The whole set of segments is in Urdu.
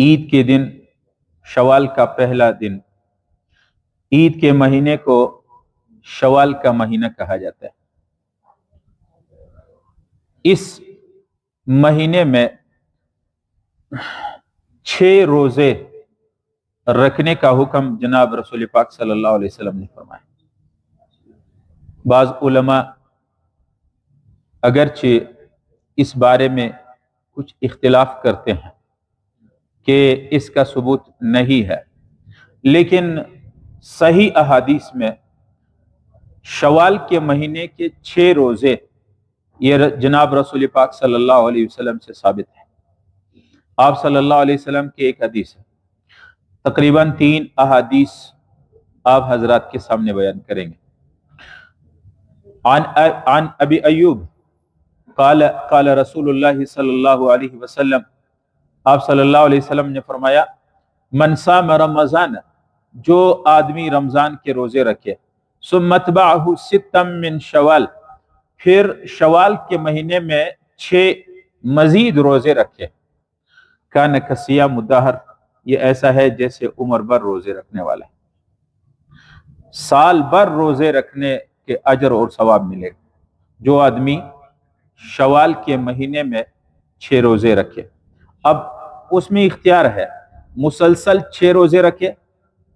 عید کے دن شوال کا پہلا دن، عید کے مہینے کو شوال کا مہینہ کہا جاتا ہے۔ اس مہینے میں 6 روزے رکھنے کا حکم جناب رسول پاک صلی اللہ علیہ وسلم نے فرمایا۔ بعض علماء اگرچہ اس بارے میں کچھ اختلاف کرتے ہیں کہ اس کا ثبوت نہیں ہے، لیکن صحیح احادیث میں شوال کے مہینے کے 6 روزے یہ جناب رسول پاک صلی اللہ علیہ وسلم سے ثابت ہے۔ آپ صلی اللہ علیہ وسلم کی ایک حدیث ہے، تقریباً 3 احادیث آپ حضرات کے سامنے بیان کریں گے۔ عن ابی ایوب قال رسول اللہ صلی اللہ علیہ وسلم، آپ صلی اللہ علیہ وسلم نے فرمایا، من صام رمضان، جو آدمی رمضان کے روزے رکھے، ثم اتبعہ 6 من شوال، پھر شوال کے مہینے میں 6 مزید روزے رکھے، کان کصیام الدہر، یہ ایسا ہے جیسے عمر بھر روزے رکھنے والا ہے، سال بھر روزے رکھنے کے اجر اور ثواب ملے گا جو آدمی شوال کے مہینے میں 6 روزے رکھے۔ اب اس میں اختیار ہے، مسلسل 6 روزے رکھے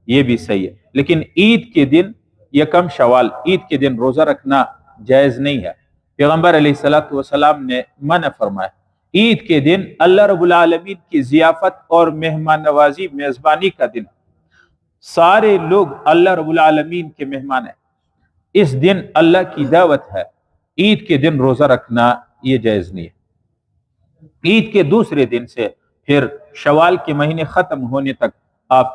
یہ بھی صحیح ہے، لیکن عید کے دن یکم شوال، عید کے دن روزہ رکھنا جائز نہیں ہے۔ پیغمبر علیہ السلام نے منع فرمایا، عید کے دن اللہ رب العالمین کی ضیافت اور مہمان نوازی، میزبانی کا دن، سارے لوگ اللہ رب العالمین کے مہمان ہیں، اس دن اللہ کی دعوت ہے، عید کے دن روزہ رکھنا یہ جائز نہیں ہے۔ عید کے دوسرے دن سے پھر شوال کے مہینے ختم ہونے تک آپ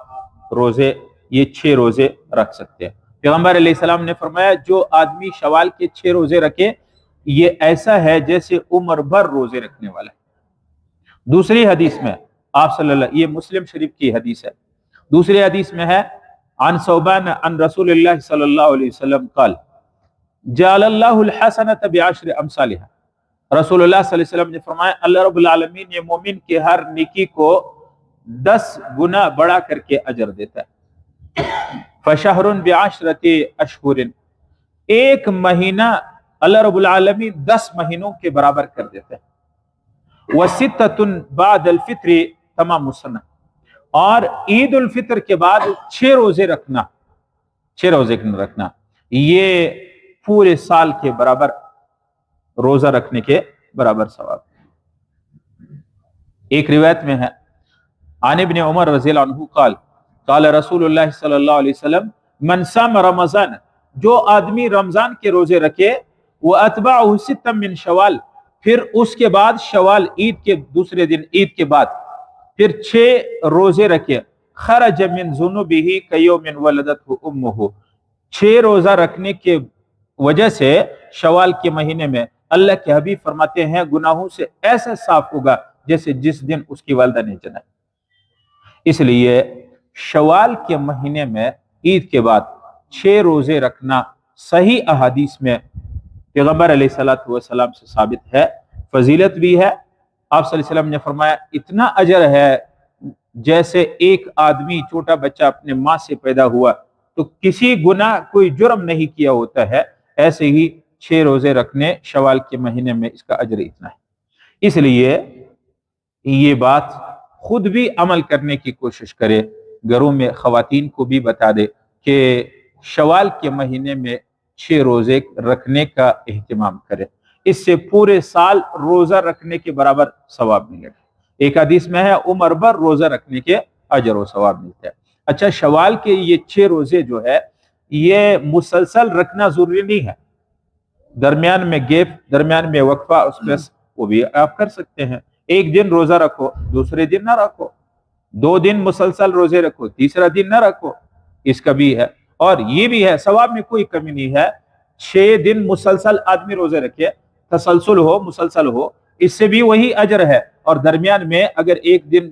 روزے، یہ 6 روزے رکھ سکتے ہیں۔ پیغمبر علیہ السلام نے فرمایا، جو آدمی شوال کے 6 روزے رکھے یہ ایسا ہے جیسے عمر بھر روزے رکھنے والا ہے۔ دوسری حدیث میں آپ صلی اللہ، یہ مسلم شریف کی حدیث ہے، دوسری حدیث میں ہے، عن ثوبان عن رسول اللہ صلی اللہ علیہ وسلم قال جعل اللہ الحسنۃ بعشر امثالها، رسول اللہ صلی اللہ علیہ وسلم نے فرمایا، اللہ رب العالمین یہ مومن کے ہر نیکی کو 10 گنا بڑھا کر کے اجر دیتا ہے۔ فشہر بعشرۃ اشہر، ایک مہینہ اللہ رب العالمین 10 مہینوں کے برابر کر دیتا ہے۔ وستۃ بعد الفطر تمام السنہ، اور عید الفطر کے بعد 6 روزے رکھنا، 6 روزے رکھنا یہ پورے سال کے برابر، روزہ رکھنے کے برابر ثواب۔ ایک روایت میں ہے، عن ابن عمر رضی اللہ عنہ قال قال رسول اللہ صلی اللہ علیہ وسلم، من صام رمضان، جو آدمی رمضان کے روزے رکھے، واتبعہ 6 من شوال، پھر اس کے بعد شوال، عید کے دوسرے دن، عید کے بعد پھر 6 روزے رکھے، خرج من ذنوبہ کیوم ولدتہ امہ، 6 روزہ رکھنے کے وجہ سے شوال کے مہینے میں اللہ کے حبیب فرماتے ہیں گناہوں سے ایسا صاف ہوگا جیسے جس دن اس کی والدہ نے جنا۔ اس لیے شوال کے مہینے میں عید کے بعد 6 روزے رکھنا صحیح احادیث میں پیغمبر علیہ السلام سے ثابت ہے، فضیلت بھی ہے۔ آپ صلی اللہ علیہ وسلم نے فرمایا اتنا اجر ہے جیسے ایک آدمی چھوٹا بچہ اپنے ماں سے پیدا ہوا تو کسی گناہ کوئی جرم نہیں کیا ہوتا ہے، ایسے ہی 6 روزے رکھنے شوال کے مہینے میں اس کا اجر اتنا ہے۔ اس لیے یہ بات خود بھی عمل کرنے کی کوشش کرے، گھروں میں خواتین کو بھی بتا دے کہ شوال کے مہینے میں 6 روزے رکھنے کا اہتمام کرے، اس سے پورے سال روزہ رکھنے کے برابر ثواب ملے گا۔ ایک حدیث میں ہے عمر بھر روزہ رکھنے کے اجر و ثواب ملتا ہے۔ اچھا، شوال کے یہ 6 روزے جو ہے یہ مسلسل رکھنا ضروری نہیں ہے، درمیان میں گیپ، درمیان میں وقفہ، اس میں وہ بھی آپ کر سکتے ہیں۔ ایک دن روزہ رکھو، دوسرے دن نہ رکھو، 2 دن مسلسل روزے رکھو، تیسرا دن نہ رکھو، اس کا بھی ہے۔ اور یہ بھی ہے، ثواب میں کوئی کمی نہیں ہے، 6 دن مسلسل آدمی روزے رکھے، تسلسل ہو، مسلسل ہو، اس سے بھی وہی اجر ہے، اور درمیان میں اگر ایک دن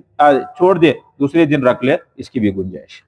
چھوڑ دے دوسرے دن رکھ لے، اس کی بھی گنجائش ہے۔